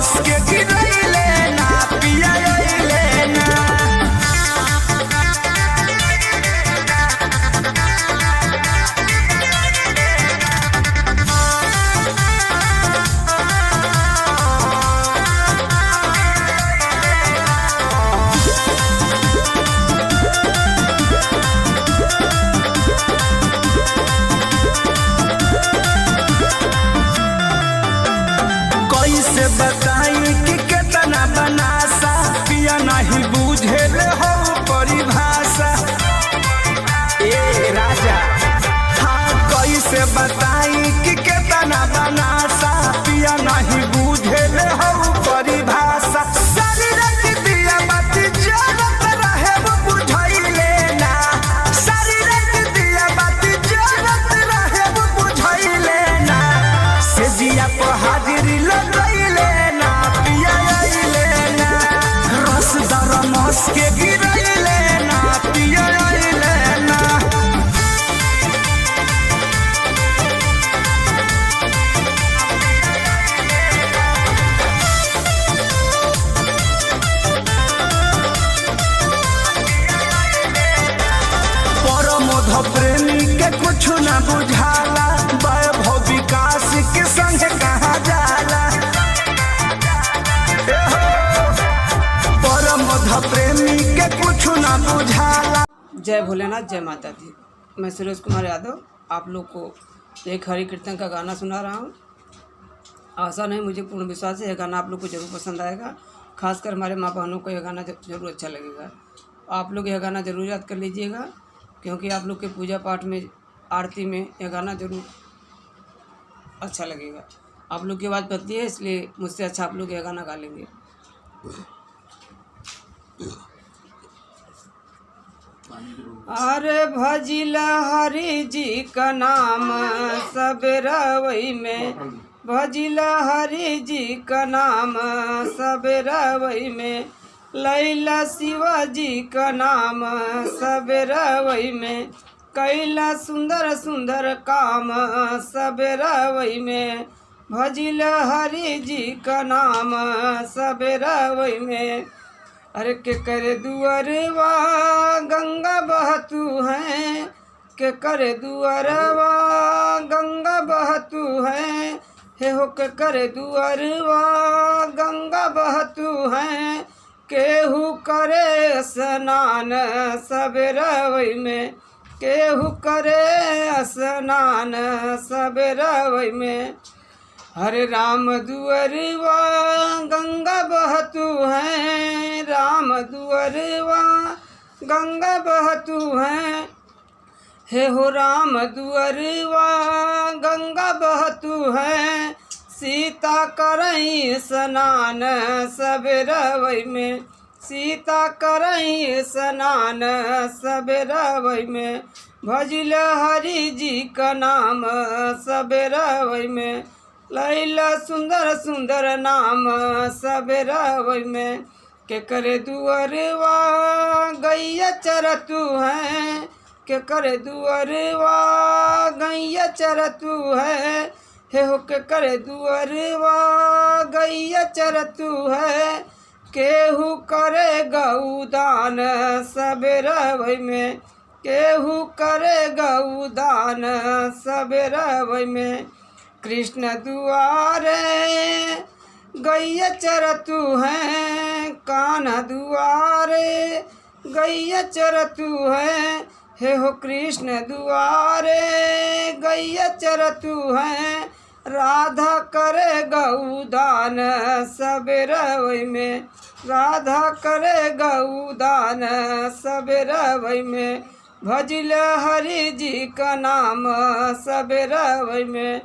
मस के गिरैले ना पिया अइले ना। कैसे बताई कि केतना बनासा पिया नहीं बुझेल हो परिभाषा। ए राजा हाँ कैसे बताई कि केतना बनासा पिया नहीं बुझेल हो परिभाषा। सारी रात दिया बाती जलत रहे वो बुझैले ना। सारी रात दिया बाती जलत रहे वो बुझैले ना। से जिया पर हाजिरी लगैले ना पिया अइले ना। रसदार मस के गिरैले ना पिया अइले ना। परमोध प्रेमी के कुछ न बुझाला। वैभव विकास के संग कहाँ जाला। परमोध प्रेमी के कुछ न बुझाला। जय भोलेनाथ, जय माता दी। मैं सुरेश कुमार यादव आप लोग को एक हरि कीर्तन का गाना सुना रहा हूँ। आशा नहीं, मुझे पूर्ण विश्वास है यह गाना आप लोग को ज़रूर पसंद आएगा। खासकर हमारे माँ बहनों को यह गाना ज़रूर अच्छा लगेगा। आप लोग यह गाना ज़रूर याद कर लीजिएगा, क्योंकि आप लोग के पूजा पाठ में, आरती में यह गाना ज़रूर अच्छा लगेगा। आप लोग की आवाज़ पतली है, इसलिए मुझसे अच्छा आप लोग यह गाना गा लेंगे। अरे भजिला हरि जी का नाम सब रवई में। भजिला हरि जी का नाम सब रवई में। लैला शिवाजी का नाम सब रवई में। कैला सुंदर सुंदर काम सब रवई में। भजिला हरि जी का नाम सब रवई में। अरे के करे दुअरवा गंगा बहतू है। के करे दुअरवा गंगा बहतू है। हे हो के करे दुअरवा गंगा बहतू है। केहू करे स्नान सब रवई में। केहू करे स्नान सब रवई में। हरे राम दुअरवा गंगा बहतू है। राम दुअरवा गंगा बहतू है। हे हो राम दुअरवा गंगा बहतू है। सीता करई स्नान सब रवई में। सीता करई स्नान सब रवई में। भजिल हरि जी का नाम सब रवई में। लैला सुंदर सुंदर नाम सब रवई में। के करे दुअरवा गैया चरतू है। के करे दुअरवा गैया चरतू है। हे हो के करे दुअरवा गैया चरतू है। केहू करे गौदान सब रवई में। केहू करे गौदान सब रवई में। कृष्ण दुआरे गैया चरतू है। कान्हा दुआरे गैया चरतू है। हे हो कृष्ण दुआरे गैया चरतू है। राधा करे गौदान सब रवई में। राधा करे गौदान सब रवई में। भजिल हरि जी का नाम सब रवई में।